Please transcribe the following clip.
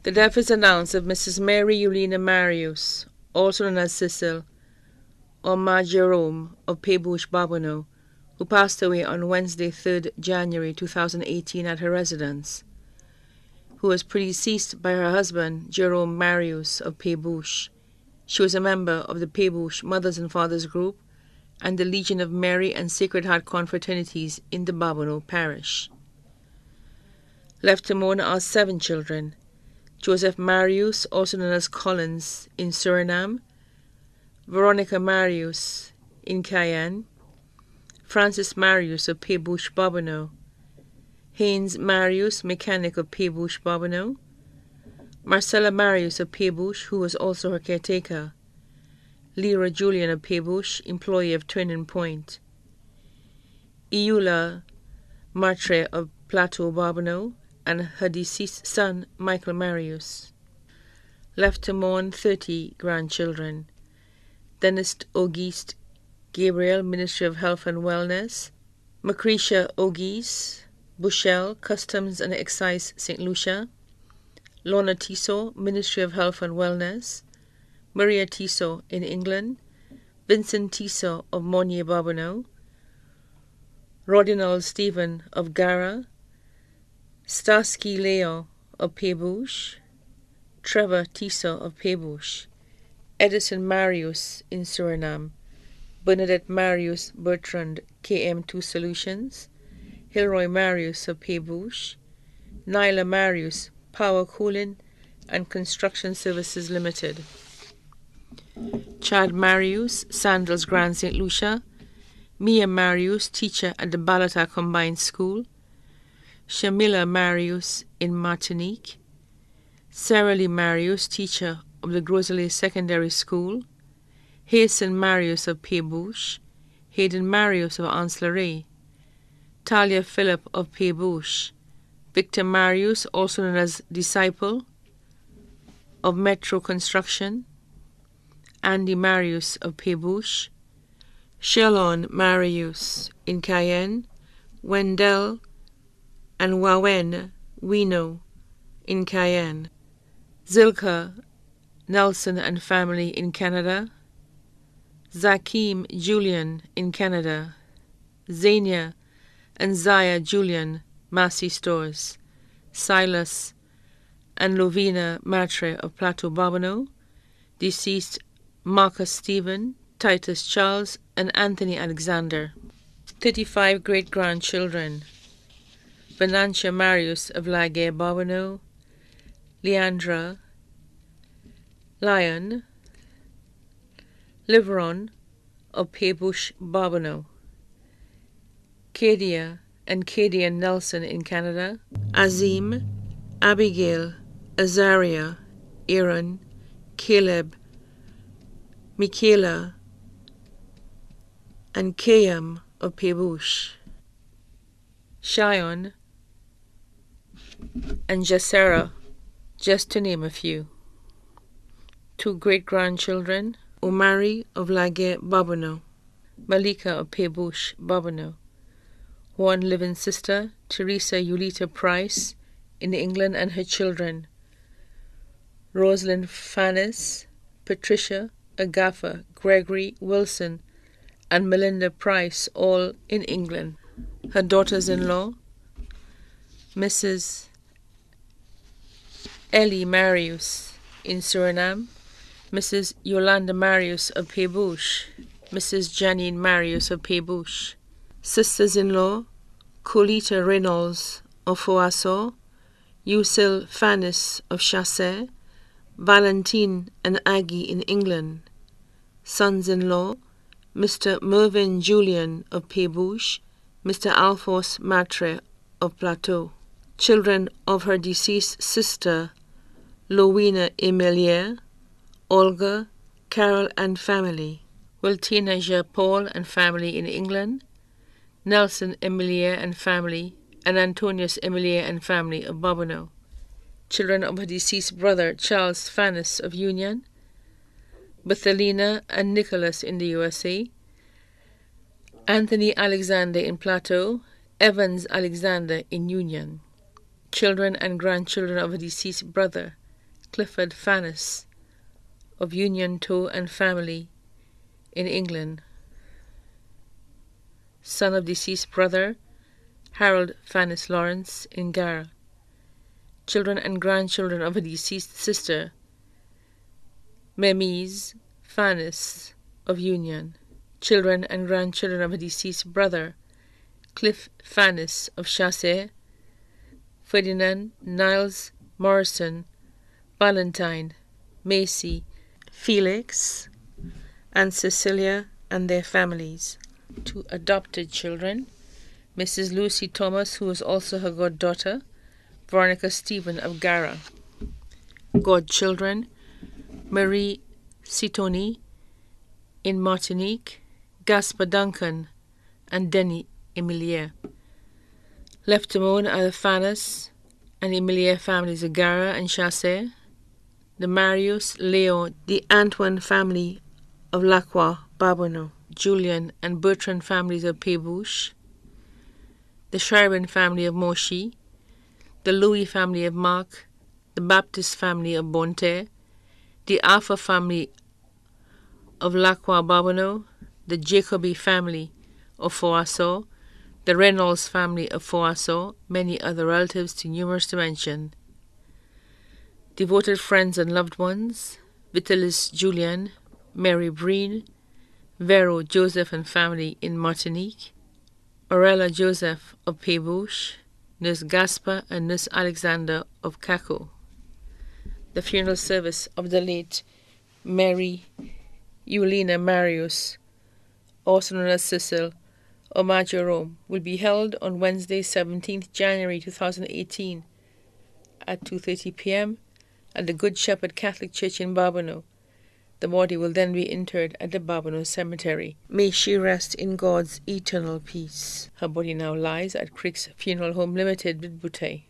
The death is announced of Mrs. Mary Ulina Marius, also known as Cecil, or Ma Jerome of Peebush, Bobino, who passed away on Wednesday, 3rd January 2018 at her residence, who was predeceased by her husband, Jerome Marius of Peebush. She was a member of the Peebush Mothers and Fathers Group and the Legion of Mary and Sacred Heart confraternities in the Bobino parish. Left to mourn are 7 children: Joseph Marius, also known as Collins, in Suriname; Veronica Marius, in Cayenne; Francis Marius of Peebush, Bobino; Haynes Marius, mechanic of Peebush, Bobino; Marcella Marius of Peebush, who was also her caretaker; Lyra Julian of Peebush, employee of Turning Point; Iula Matre of Plateau, Bobino, and her deceased son, Michael Marius. Left to mourn 30 grandchildren: Dennis Auguste Gabriel, Ministry of Health and Wellness; Macretia Auguste Bushell, Customs and Excise, St. Lucia; Lorna Tissot, Ministry of Health and Wellness; Maria Tissot in England; Vincent Tissot of Monier, Bobino; Rodinald Stephen of Gara; Starsky Leo of Peebush; Trevor Tissot of Peebush; Edison Marius in Suriname; Bernadette Marius Bertrand, KM2 Solutions; Hilroy Marius of Peebush; Nyla Marius, Power Cooling and Construction Services Limited; Chad Marius, Sandals Grand St. Lucia; Mia Marius, teacher at the Balata Combined School; Shamila Marius in Martinique; Sarah Lee Marius, teacher of the Grosley Secondary School; Hasten Marius of Peebush; Hayden Marius of Anslare; Talia Philip of Peebush; Victor Marius, also known as Disciple, of Metro Construction; Andy Marius of Peebush; Shelon Marius in Cayenne; Wendell and Wawen Wino in Cayenne; Zilka Nelson and family in Canada; Zakim Julian in Canada; Zania and Zaya Julian, Massey Stores; Silas and Lovina Matre of Plateau, Bobino; deceased Marcus Stephen, Titus Charles, and Anthony Alexander. 35 great-grandchildren: Venantia Marius of Laguerre, Bobino; Leandra, Lion, Liveron of Peebush, Bobino; Cadia and Cadian Nelson in Canada; Azim, Abigail, Azaria, Aaron, Caleb, Michaela, and Kayam of Peebush; Shion and Jessera, just to name a few. 2 great-grandchildren: Omari of Laguerre, Bobino; Malika of Peebush, Bobino; 1 living sister, Teresa Ulita Price, in England, and her children: Rosalind Fannis, Patricia, Agatha, Gregory, Wilson, and Melinda Price, all in England. Her daughters-in-law: Mrs. Ellie Marius in Suriname; Mrs. Yolanda Marius of Peebush; Mrs. Janine Marius of Peebush; sisters-in-law: Colita Reynolds of Foasso, Usil Fannis of Chassé, Valentine and Aggie in England; sons-in-law: Mr. Mervyn Julian of Peebush, Mr. Alphonse Matre of Plateau; children of her deceased sister, Lowena Emilier, Olga, Carol and family; Wiltina Jean-Paul and family in England; Nelson Emilier and family, and Antonius Emilier and family of Bobino; children of her deceased brother, Charles Fannis of Union; Bethelina and Nicholas in the USA; Anthony Alexander in Plateau, Evans Alexander in Union; children and grandchildren of her deceased brother, Clifford Fannis of Union Toe and family in England, son of deceased brother Harold Fannis Lawrence in Gara. Children and grandchildren of a deceased sister Memise Fannis of Union. Children and grandchildren of a deceased brother Cliff Fannis of Chassé. Ferdinand Niles Morrison, Valentine, Macy, Felix, and Cecilia and their families. 2 adopted children, Mrs. Lucy Thomas, who is also her goddaughter, Veronica Stephen of Gara. Godchildren, Marie Sitoni in Martinique, Gaspar Duncan, and Denny Emilier. Left alone are the Fannis and Emilier families of Gara and Chassé, the Marius, Léon, the Antoine family of Lacroix, Barbono, Julian and Bertrand families of Pébouche, the Charbon family of Monchy, the Louis family of Marc, the Baptiste family of Bonte, the Alpha family of Lacroix, Barbono, the Jacobi family of Foisseau, the Reynolds family of Foisseau, many other relatives too numerous to mention. Devoted friends and loved ones, Vitalis Julian, Mary Breen, Vero Joseph and family in Martinique, Aurella Joseph of Pébouche, Nurse Gaspar and Nurse Alexander of Caco. The funeral service of the late Mary Ulina Marius, also known as Cecil, or Jerome, will be held on Wednesday, 17th January 2018 at 2:30 p.m. at the Good Shepherd Catholic Church in Barbono. The body will then be interred at the Barbono Cemetery. May she rest in God's eternal peace. Her body now lies at Crick's Funeral Home Limited, Bidbouté.